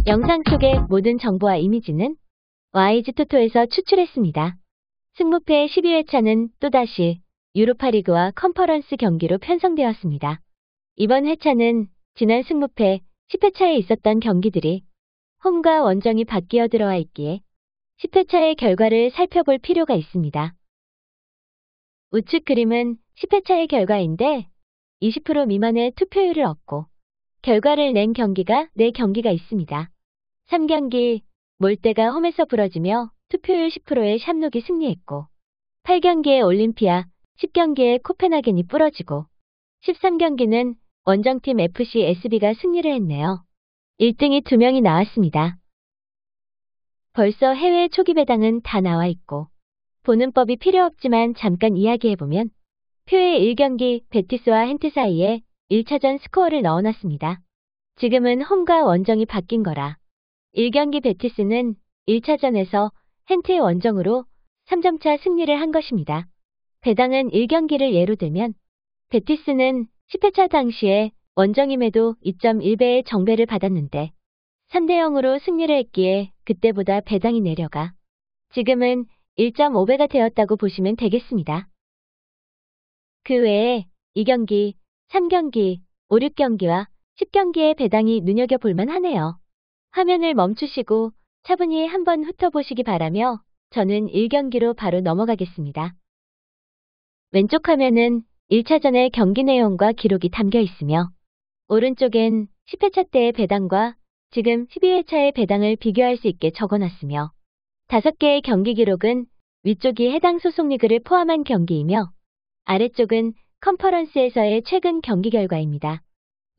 영상 속의 모든 정보와 이미지는 와이즈토토에서 추출했습니다. 승무패 12회차는 또다시 유로파리그와 컨퍼런스 경기로 편성되었습니다. 이번 회차는 지난 승무패 10회차에 있었던 경기들이 홈과 원정이 바뀌어 들어와 있기에 10회차의 결과를 살펴볼 필요가 있습니다. 우측 그림은 10회차의 결과인데 20% 미만의 투표율을 얻고 결과를 낸 경기가 4경기가 있습니다. 3경기 몰대가 홈에서 부러지며 투표율 10%의 샴록이 승리했고 8경기의 올림피아, 10경기의 코펜하겐이 부러지고 13경기는 원정팀 FC SB가 승리를 했네요. 1등이 2명이 나왔습니다. 벌써 해외 초기 배당은 다 나와 있고 보는 법이 필요 없지만 잠깐 이야기해보면 표의 1경기 베티스와 헨트 사이에 1차전 스코어를 넣어놨습니다. 지금은 홈과 원정이 바뀐 거라 1경기 베티스는 1차전에서 헨트의 원정으로 3점차 승리를 한 것입니다. 배당은 1경기를 예로 들면 베티스는 10회차 당시에 원정임에도 2.1배의 정배를 받았는데 3대0으로 승리를 했기에 그때보다 배당이 내려가 지금은 1.5배가 되었다고 보시면 되겠습니다. 그 외에 2경기, 3경기, 5, 6경기와 10경기의 배당이 눈여겨볼만 하네요. 화면을 멈추시고 차분히 한번 훑어보시기 바라며 저는 1경기로 바로 넘어가겠습니다. 왼쪽 화면은 1차전의 경기 내용과 기록이 담겨 있으며 오른쪽엔 10회차 때의 배당과 지금 12회차의 배당을 비교할 수 있게 적어놨으며 5개의 경기 기록은 위쪽이 해당 소속 리그를 포함한 경기이며 아래쪽은 컨퍼런스에서의 최근 경기 결과입니다.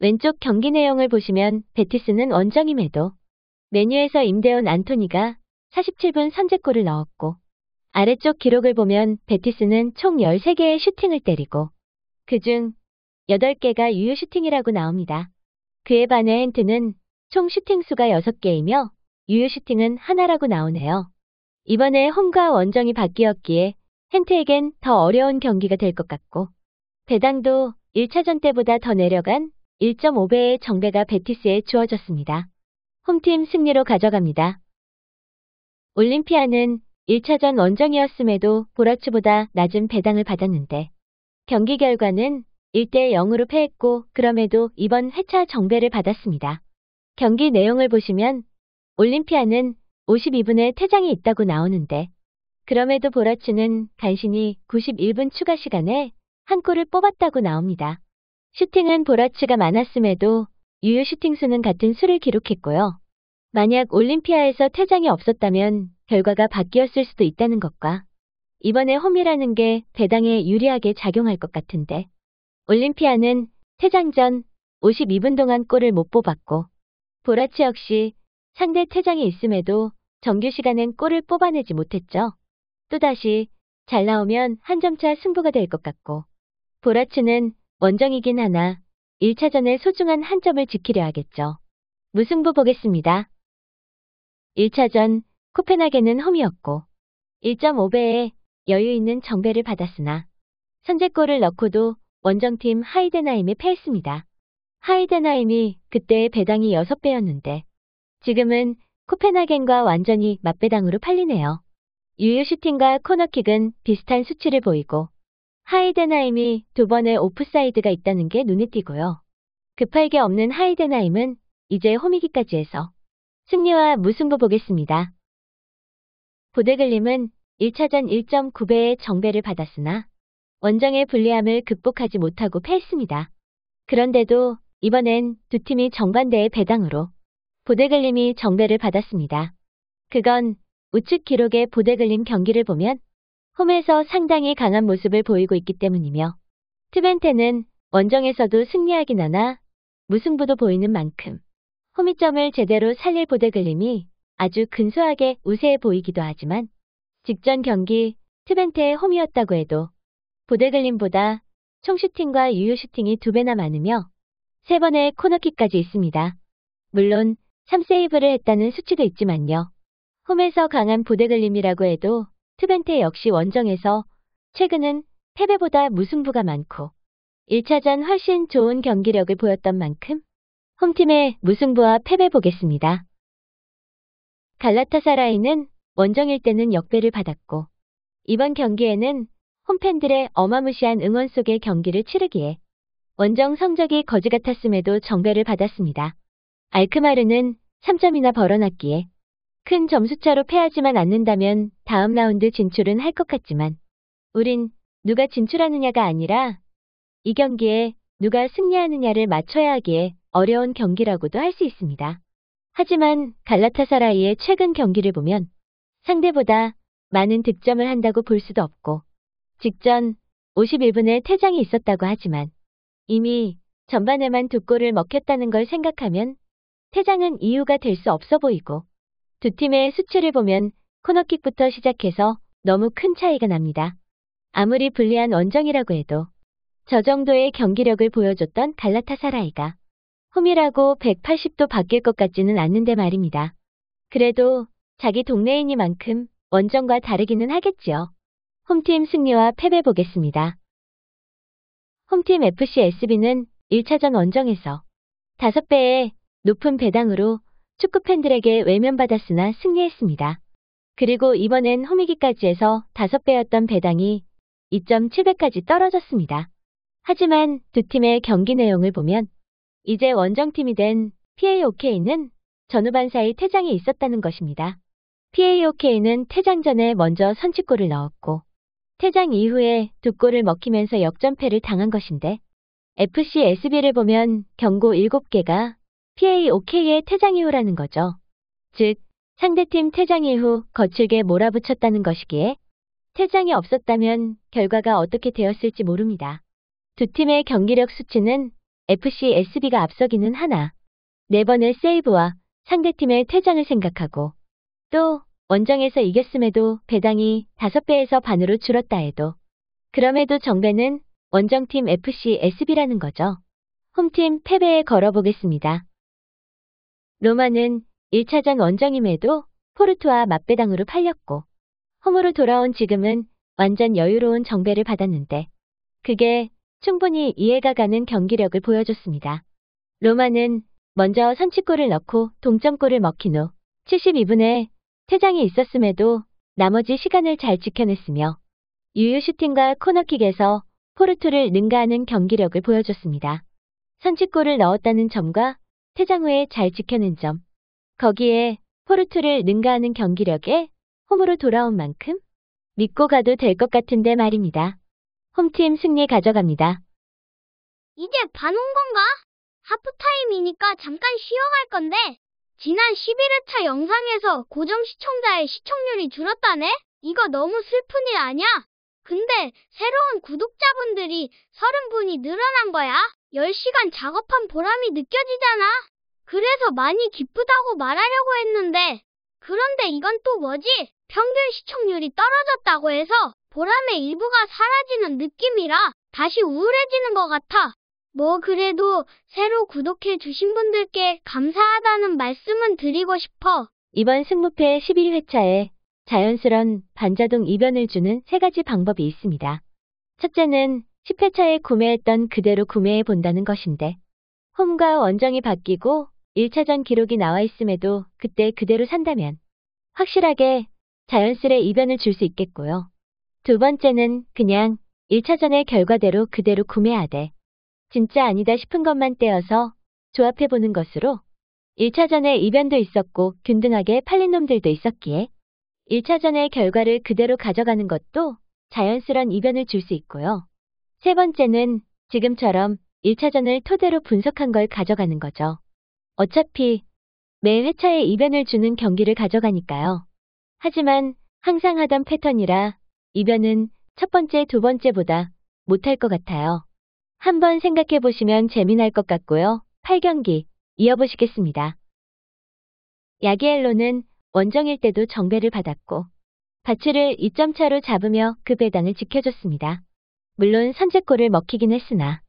왼쪽 경기 내용을 보시면 베티스는 원정임에도 메뉴에서 임대온 안토니가 47분 선제골을 넣었고 아래쪽 기록을 보면 베티스는 총 13개의 슈팅을 때리고 그중 8개가 유효 슈팅이라고 나옵니다. 그에 반해 헨트는 총 슈팅 수가 6개이며 유효 슈팅은 하나라고 나오네요. 이번에 홈과 원정이 바뀌었기에 헨트에겐 더 어려운 경기가 될 것 같고 배당도 1차전 때보다 더 내려간 1.5배의 정배가 베티스에 주어졌습니다. 홈팀 승리로 가져갑니다. 올림피아는 1차전 원정이었음에도 보라츠보다 낮은 배당을 받았는데 경기 결과는 1대0으로 패했고 그럼에도 이번 회차 정배를 받았습니다. 경기 내용을 보시면 올림피아는 52분에 퇴장이 있다고 나오는데 그럼에도 보라츠는 간신히 91분 추가 시간에 한 골을 뽑았다고 나옵니다. 슈팅은 보라츠가 많았음에도 유효 슈팅 수는 같은 수를 기록했고요. 만약 올림피아에서 퇴장이 없었다면 결과가 바뀌었을 수도 있다는 것과 이번에 홈이라는 게 배당에 유리하게 작용할 것 같은데 올림피아는 퇴장 전 52분 동안 골을 못 뽑았고 보라츠 역시 상대 퇴장이 있음에도 정규 시간엔 골을 뽑아내지 못했죠. 또다시 잘 나오면 한 점차 승부가 될 것 같고 보라츠는 원정이긴 하나 1차전에 소중한 한 점을 지키려 하겠죠. 무승부 보겠습니다. 1차전 코펜하겐은 홈이었고 1.5배의 여유 있는 정배를 받았으나 선제골을 넣고도 원정팀 하이덴하임에 패했습니다. 하이덴하임이 그때의 배당이 6배였는데 지금은 코펜하겐과 완전히 맞배당으로 팔리네요. 유효 슈팅과 코너킥은 비슷한 수치를 보이고 하이덴하임이 2번의 오프사이드가 있다는 게 눈에 띄고요. 급할 게 없는 하이덴하임은 이제 홈이기까지 해서 승리와 무승부 보겠습니다. 보데글림은 1차전 1.9배의 정배를 받았으나 원정의 불리함을 극복하지 못하고 패했습니다. 그런데도 이번엔 두 팀이 정반대의 배당으로 보데글림이 정배를 받았습니다. 그건 우측 기록의 보데글림 경기를 보면 홈에서 상당히 강한 모습을 보이고 있기 때문이며 트벤테는 원정에서도 승리하긴 하나 무승부도 보이는 만큼 홈이점을 제대로 살릴 보데글림이 아주 근소하게 우세해 보이기도 하지만 직전 경기 트벤테의 홈이었다고 해도 보데글림보다 총 슈팅과 유효 슈팅이 2배나 많으며 3번의 코너킥까지 있습니다. 물론 3세이브를 했다는 수치도 있지만요. 홈에서 강한 보데글림이라고 해도 트벤테 역시 원정에서 최근은 패배보다 무승부가 많고 1차전 훨씬 좋은 경기력을 보였던 만큼 홈팀의 무승부와 패배 보겠습니다. 갈라타사라이는 원정일 때는 역배를 받았고 이번 경기에는 홈팬들의 어마무시한 응원 속의 경기를 치르기에 원정 성적이 거지 같았음에도 정배를 받았습니다. 알크마르는 3점이나 벌어놨기에 큰 점수차로 패하지만 않는다면 다음 라운드 진출은 할 것 같지만 우린 누가 진출하느냐가 아니라 이 경기에 누가 승리하느냐를 맞춰야 하기에 어려운 경기라고도 할 수 있습니다. 하지만 갈라타사라이의 최근 경기를 보면 상대보다 많은 득점을 한다고 볼 수도 없고 직전 51분에 퇴장이 있었다고 하지만 이미 전반에만 2골을 먹혔다는 걸 생각하면 퇴장은 이유가 될 수 없어 보이고 두 팀의 수치를 보면 코너킥부터 시작해서 너무 큰 차이가 납니다. 아무리 불리한 원정이라고 해도 저 정도의 경기력을 보여줬던 갈라타사라이가 홈이라고 180도 바뀔 것 같지는 않는데 말입니다. 그래도 자기 동네이니만큼 원정과 다르기는 하겠지요. 홈팀 승리와 패배 보겠습니다. 홈팀 FC SB는 1차전 원정에서 5배의 높은 배당으로 축구 팬들에게 외면받았으나 승리했습니다. 그리고 이번엔 홈이기까지 해서 5배였던 배당이 2.7배까지 떨어졌습니다. 하지만 두 팀의 경기 내용을 보면 이제 원정팀이 된 PAOK는 전후반 사이 퇴장이 있었다는 것입니다. PAOK는 퇴장 전에 먼저 선취골을 넣었고 퇴장 이후에 2골을 먹히면서 역전패를 당한 것인데 FC SB를 보면 경고 7개가 PAOK의 퇴장 이후라는 거죠. 즉 상대팀 퇴장 이후 거칠게 몰아붙였다는 것이기에 퇴장이 없었다면 결과가 어떻게 되었을지 모릅니다. 두 팀의 경기력 수치는 FC SB가 앞서기는 하나 4번의 세이브와 상대팀의 퇴장을 생각하고 또 원정에서 이겼음에도 배당이 5배에서 반으로 줄었다 해도 그럼에도 정배는 원정팀 FC SB라는 거죠. 홈팀 패배에 걸어보겠습니다. 로마는 1차전 원정임에도 포르투와 맞배당으로 팔렸고 홈으로 돌아온 지금은 완전 여유로운 정배를 받았는데 그게 충분히 이해가 가는 경기력을 보여줬습니다. 로마는 먼저 선취골을 넣고 동점골을 먹힌 후 72분에 퇴장이 있었음에도 나머지 시간을 잘 지켜냈으며 유효 슈팅과 코너킥에서 포르투를 능가하는 경기력을 보여줬습니다. 선취골을 넣었다는 점과 퇴장 후에 잘 지켜낸 점, 거기에 포르투를 능가하는 경기력에 홈으로 돌아온 만큼 믿고 가도 될 것 같은데 말입니다. 홈팀 승리 가져갑니다. 이제 반 온 건가? 하프타임이니까 잠깐 쉬어갈 건데 지난 11회차 영상에서 고정 시청자의 시청률이 줄었다네? 이거 너무 슬픈 일 아냐? 근데 새로운 구독자분들이 30분이 늘어난 거야. 10시간 작업한 보람이 느껴지잖아. 그래서 많이 기쁘다고 말하려고 했는데 그런데 이건 또 뭐지? 평균 시청률이 떨어졌다고 해서 보람의 일부가 사라지는 느낌이라 다시 우울해지는 것 같아. 뭐 그래도 새로 구독해 주신 분들께 감사하다는 말씀은 드리고 싶어. 이번 승무패 11회차에 자연스런 반자동 이변을 주는 3가지 방법이 있습니다. 첫째는 10회차에 구매했던 그대로 구매해 본다는 것인데 홈과 원정이 바뀌고 1차전 기록이 나와 있음에도 그때 그대로 산다면 확실하게 자연스레 이변을 줄 수 있겠고요. 두 번째는 그냥 1차전의 결과대로 그대로 구매하되 진짜 아니다 싶은 것만 떼어서 조합해보는 것으로 1차전에 이변도 있었고 균등하게 팔린 놈들도 있었기에 1차전의 결과를 그대로 가져가는 것도 자연스런 이변을 줄 수 있고요. 세 번째는 지금처럼 1차전을 토대로 분석한 걸 가져가는 거죠. 어차피 매 회차에 이변을 주는 경기를 가져가니까요. 하지만 항상 하던 패턴이라 이변은 첫 번째, 두 번째보다 못할 것 같아요. 한번 생각해 보시면 재미날 것 같고요. 8경기 이어보시겠습니다. 야기엘로는 원정일 때도 정배를 받았고 바치를 2점 차로 잡으며 그 배당을 지켜줬습니다. 물론 선제골을 먹히긴 했으나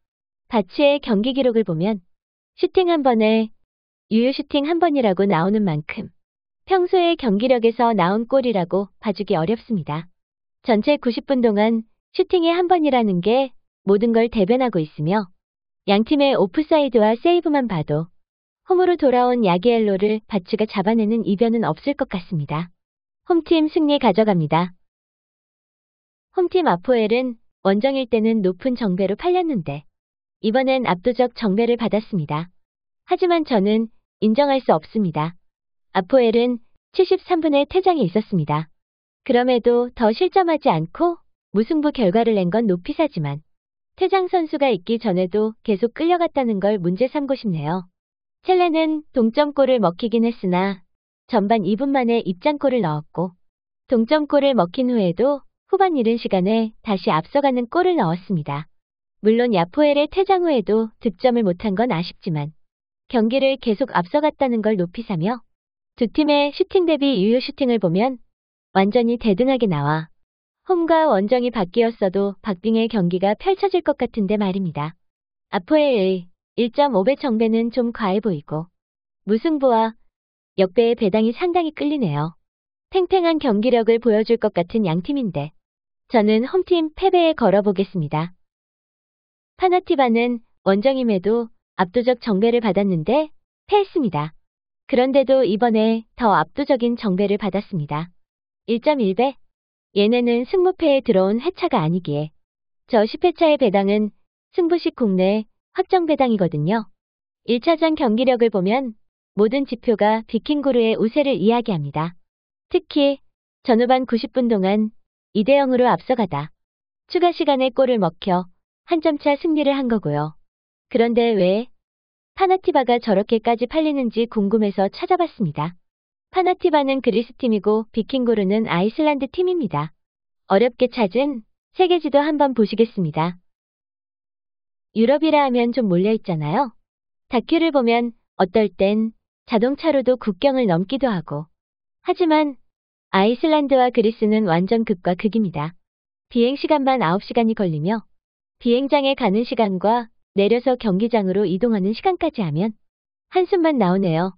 바치의 경기 기록을 보면 슈팅 한 번에 유효 슈팅 한 번이라고 나오는 만큼 평소의 경기력에서 나온 골이라고 봐주기 어렵습니다. 전체 90분 동안 슈팅이 한 번이라는 게 모든 걸 대변하고 있으며 양팀의 오프사이드와 세이브만 봐도 홈으로 돌아온 야기엘로를 바츠가 잡아내는 이변은 없을 것 같습니다. 홈팀 승리 가져갑니다. 홈팀 아포엘은 원정일 때는 높은 정배로 팔렸는데 이번엔 압도적 정배를 받았습니다. 하지만 저는 인정할 수 없습니다. 아포엘은 73분의 퇴장이 있었습니다. 그럼에도 더 실점하지 않고 무승부 결과를 낸 건 높이 사지만 퇴장 선수가 있기 전에도 계속 끌려갔다는 걸 문제 삼고 싶네요. 첼레는 동점골을 먹히긴 했으나 전반 2분 만에 입장골을 넣었고 동점골을 먹힌 후에도 후반 이른 시간에 다시 앞서가는 골을 넣었습니다. 물론 야포엘의 퇴장 후에도 득점을 못한 건 아쉽지만 경기를 계속 앞서갔다는 걸 높이 사며 두 팀의 슈팅 대비 유효 슈팅을 보면 완전히 대등하게 나와 홈과 원정이 바뀌었어도 박빙의 경기가 펼쳐질 것 같은데 말입니다. 아포엘의 1.5배 정배는 좀 과해 보이고 무승부와 역배의 배당이 상당히 끌리네요. 팽팽한 경기력을 보여줄 것 같은 양팀인데 저는 홈팀 패배에 걸어보겠습니다. 파나티바는 원정임에도 압도적 정배를 받았는데 패했습니다. 그런데도 이번에 더 압도적인 정배를 받았습니다. 1.1배? 얘네는 승무패에 들어온 회차가 아니기에 저 10회차의 배당은 승부식 국내 확정 배당이거든요. 1차전 경기력을 보면 모든 지표가 비킹고르의 우세를 이야기합니다. 특히 전후반 90분 동안 2대0으로 앞서가다 추가 시간에 골을 먹혀 한 점차 승리를 한 거고요. 그런데 왜 파나티바가 저렇게까지 팔리는지 궁금해서 찾아봤습니다. 파나티바는 그리스 팀이고 비킹고르는 아이슬란드 팀입니다. 어렵게 찾은 세계지도 한번 보시겠습니다. 유럽이라 하면 좀 몰려있잖아요. 다큐를 보면 어떨 땐 자동차로도 국경을 넘기도 하고. 하지만 아이슬란드와 그리스는 완전 극과 극입니다. 비행시간만 9시간이 걸리며 비행장에 가는 시간과 내려서 경기장으로 이동하는 시간까지 하면 한숨만 나오네요.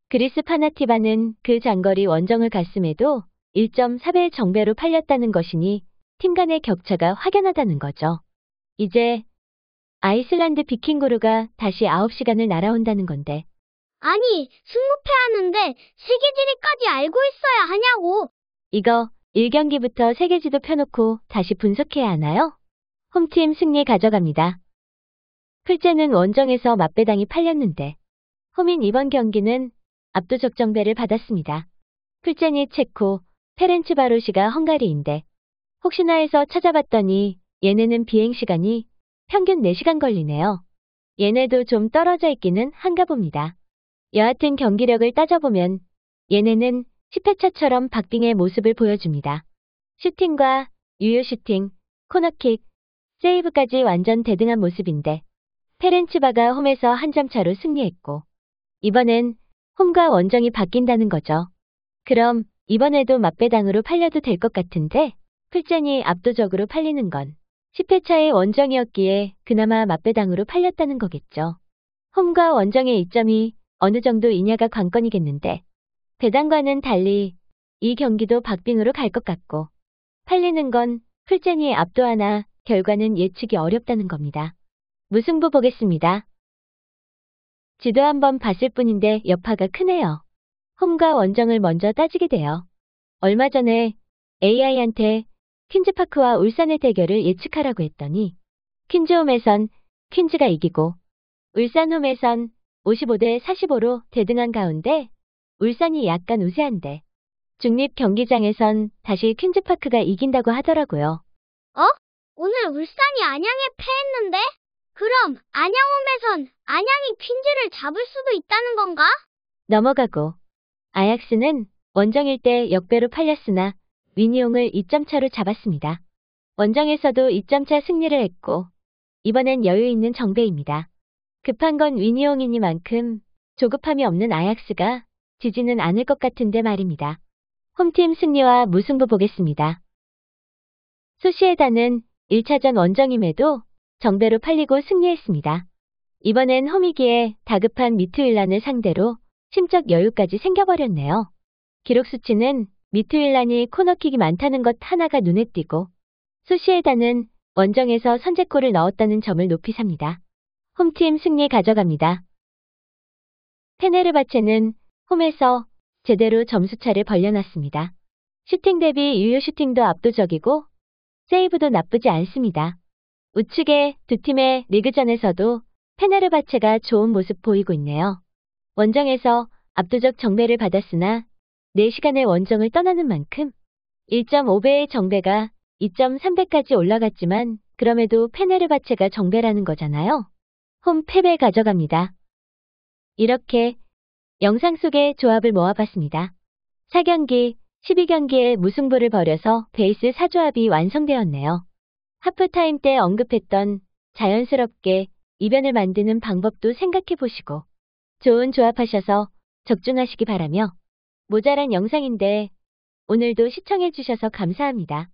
그리스 파나티바는 그 장거리 원정을 갔음에도 1.4배 정배로 팔렸다는 것이니 팀 간의 격차가 확연하다는 거죠. 이제 아이슬란드 비킹고르가 다시 9시간을 날아온다는 건데. 아니, 승무패하는데 세계지리까지 알고 있어야 하냐고. 이거 1경기부터 세계지도 펴놓고 다시 분석해야 하나요? 홈팀 승리 가져갑니다. 풀제는 원정에서 맞배당이 팔렸는데 홈인 이번 경기는 압도적 정배를 받았습니다. 풀제니 체코, 페렌츠바로시가 헝가리인데 혹시나 해서 찾아봤더니 얘네는 비행시간이 평균 4시간 걸리네요. 얘네도 좀 떨어져 있기는 한가 봅니다. 여하튼 경기력을 따져보면 얘네는 10회차처럼 박빙의 모습을 보여줍니다. 슈팅과 유효 슈팅, 코너킥, 세이브까지 완전 대등한 모습인데 페렌츠바가 홈에서 한 점 차로 승리했고 이번엔 홈과 원정이 바뀐다는 거죠. 그럼 이번에도 맞배당으로 팔려도 될 것 같은데 풀젠이 압도적으로 팔리는 건 10회차의 원정이었기에 그나마 맞배당으로 팔렸다는 거겠죠. 홈과 원정의 이점이 어느 정도이냐가 관건이겠는데 배당과는 달리 이 경기도 박빙으로 갈 것 같고 팔리는 건 풀젠이 압도하나 결과는 예측이 어렵다는 겁니다. 무승부 보겠습니다. 지도 한번 봤을 뿐인데 여파가 크네요. 홈과 원정을 먼저 따지게 돼요. 얼마 전에 AI한테 퀸즈파크와 울산의 대결을 예측하라고 했더니 퀸즈홈에선 퀸즈가 이기고 울산홈에선 55대 45로 대등한 가운데 울산이 약간 우세한데 중립 경기장에선 다시 퀸즈파크가 이긴다고 하더라고요. 오늘 울산이 안양에 패했는데? 그럼 안양홈에선 안양이 퀸즈를 잡을 수도 있다는 건가? 넘어가고 아약스는 원정일 때 역배로 팔렸으나 위니옹을 2점 차로 잡았습니다. 원정에서도 2점 차 승리를 했고 이번엔 여유 있는 정배입니다. 급한 건 위니옹이니만큼 조급함이 없는 아약스가 지지는 않을 것 같은데 말입니다. 홈팀 승리와 무승부 보겠습니다. 소시에다는 1차전 원정임에도 정배로 팔리고 승리했습니다. 이번엔 홈이기에 다급한 미트윌란을 상대로 심적 여유까지 생겨버렸네요. 기록 수치는 미트윌란이 코너킥이 많다는 것 하나가 눈에 띄고 소시에다는 원정에서 선제골을 넣었다는 점을 높이 삽니다. 홈팀 승리 가져갑니다. 페네르바체는 홈에서 제대로 점수차를 벌려놨습니다. 슈팅 대비 유효 슈팅도 압도적이고 세이브도 나쁘지 않습니다. 우측의 두 팀의 리그전에서도 페네르바체가 좋은 모습 보이고 있네요. 원정에서 압도적 정배를 받았으나 4시간의 원정을 떠나는 만큼 1.5배의 정배가 2.3배까지 올라갔지만 그럼에도 페네르바체가 정배라는 거잖아요. 홈 패배 가져갑니다. 이렇게 영상 속의 조합을 모아봤습니다. 4경기, 12경기에 무승부를 벌여서 베이스 4조합이 완성되었네요. 하프타임 때 언급했던 자연스럽게 이변을 만드는 방법도 생각해보시고 좋은 조합하셔서 적중하시기 바라며 모자란 영상인데 오늘도 시청해주셔서 감사합니다.